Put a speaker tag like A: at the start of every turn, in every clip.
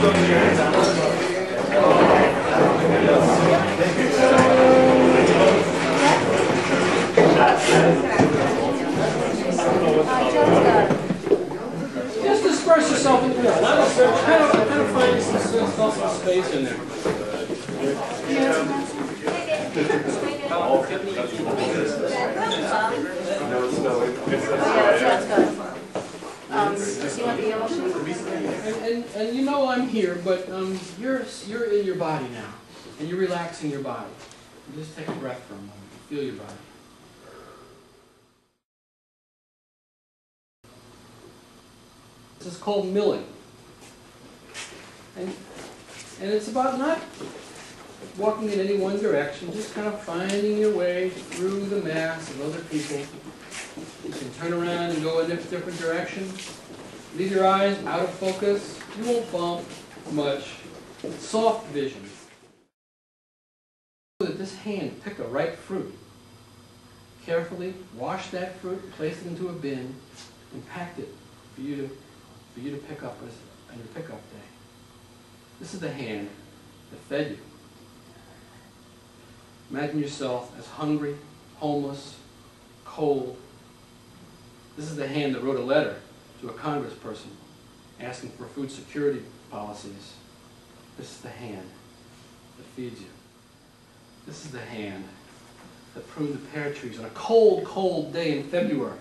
A: Just disperse yourself into that. Kind of find some space in there. And you know I'm here, but you're in your body now, and you're relaxing your body. You just take a breath for a moment. Feel your body. This is called milling. And it's about not walking in any one direction, just kind of finding your way through the mass of other people. You can turn around and go in a different direction. Leave your eyes out of focus. You won't bump much. Soft vision. That this hand pick a ripe fruit. Carefully wash that fruit, place it into a bin, and pack it for you to pick up on your pickup day. This is the hand that fed you. Imagine yourself as hungry, homeless, cold. This is the hand that wrote a letter to a congressperson asking for food security policies. This is the hand that feeds you. This is the hand that pruned the pear trees on a cold, cold day in February.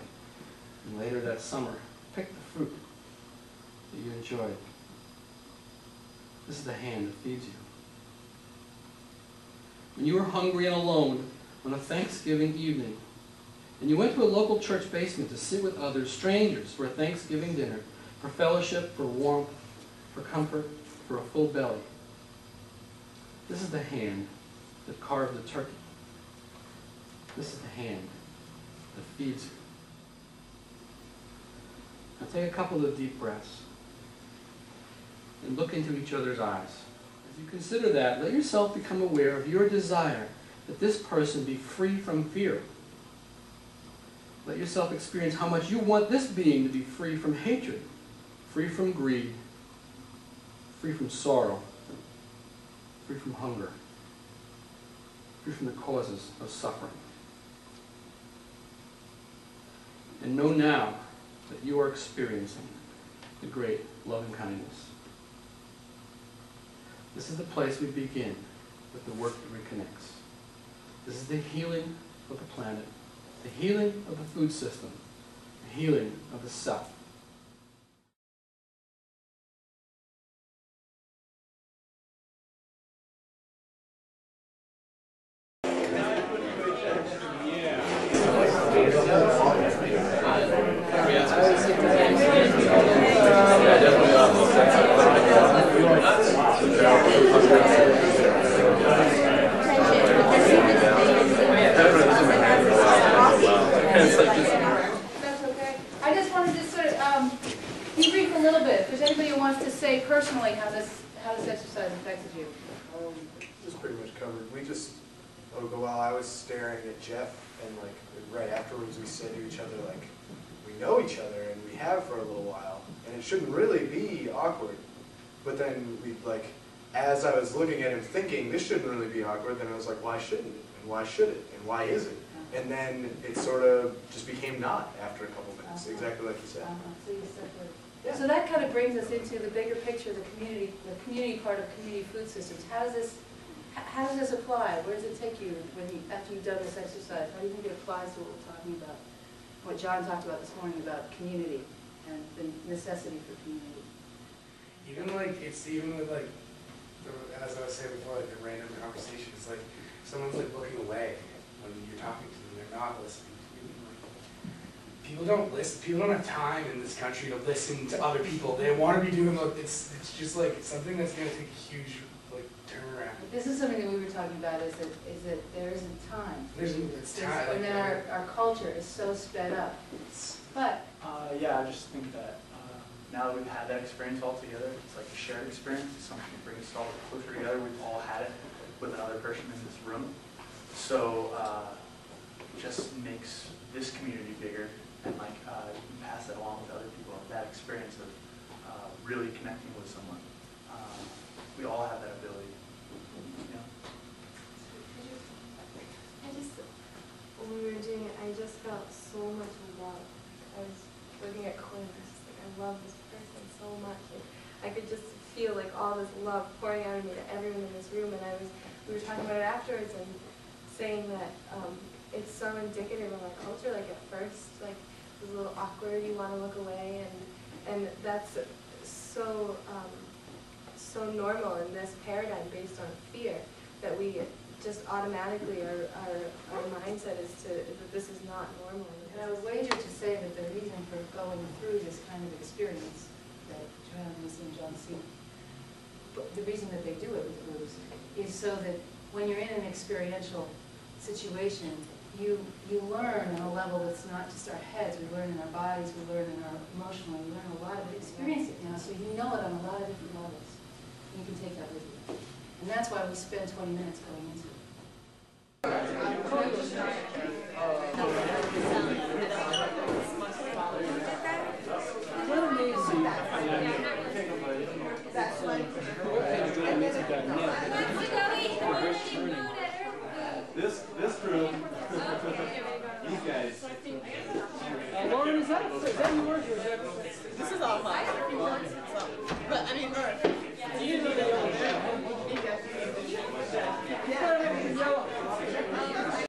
A: And later that summer, picked the fruit that you enjoyed. This is the hand that feeds you. When you were hungry and alone on a Thanksgiving evening, and you went to a local church basement to sit with others, strangers, for a Thanksgiving dinner, for fellowship, for warmth, for comfort, for a full belly. This is the hand that carved the turkey. This is the hand that feeds you. Now take a couple of deep breaths and look into each other's eyes. As you consider that, let yourself become aware of your desire that this person be free from fear. Let yourself experience how much you want this being to be free from hatred, free from greed, free from sorrow, free from hunger, free from the causes of suffering. And know now that you are experiencing the great loving kindness. This is the place we begin with the work that reconnects. This is the healing of the planet, the healing of the food system, the healing of the self.
B: That's okay. I just wanted to sort of debrief a little bit. If there's anybody who wants to say personally how this exercise affected you.
C: It was pretty much covered. We just, a little while I was staring at Jeff, and like right afterwards we said to each other, like, we know each other and we have for a little while, and it shouldn't really be awkward. But then we like, as I was looking at him thinking this shouldn't really be awkward, then I was like, why shouldn't it? And why should it? And why is it? And then it sort of just became not after a couple minutes, exactly like you said.
B: So you separated. Yeah. So that kind of brings us into the bigger picture, the community part of community food systems. How does this apply? Where does it take you after you've done this exercise? How do you think it applies to what we're talking about? What John talked about this morning about community and the necessity for community.
D: Even like it's even with like, as I was saying before, like a random conversation. It's like someone's like looking away when you're talking to them. They're not listening. People don't listen. People don't have time in this country to listen to other people. They want to be doing like it's just like something that's going to take a huge like turnaround.
B: This is something that we were talking about. Is that there isn't time.
D: It's time.
B: And then our culture is so sped up. But
E: yeah, I just think that now that we've had that experience all together, it's like a shared experience. It's something that brings us all closer together. We've all had it with another person in this room. So just makes this community bigger, and like you can pass that along with other people. That experience of really connecting with someone we all have that ability. You know?
F: When we were doing it, I just felt so much love. I was looking at Quinn, I was just like, I love this person so much. And I could just feel like all this love pouring out of me to everyone in this room. And we were talking about it afterwards and saying that it's so indicative of our culture. Like at first, like it was a little awkward, you want to look away, and that's so so normal in this paradigm based on fear that we just automatically our mindset is that this is not normal.
B: And I would wager to say that the reason for going through this kind of experience that Joanna and Lucy and John see, the reason that they do it with groups is so that when you're in an experiential situation, you learn on a level that's not just our heads, we learn in our bodies, we learn in our emotional, we learn a lot of it, experience it now, so you know it on a lot of different levels. And you can take that with you. And that's why we spend 20 minutes going into it.
G: This group, these guys.
A: Lauren, is that yours or is that?
H: This is all mine. But I mean, do you need a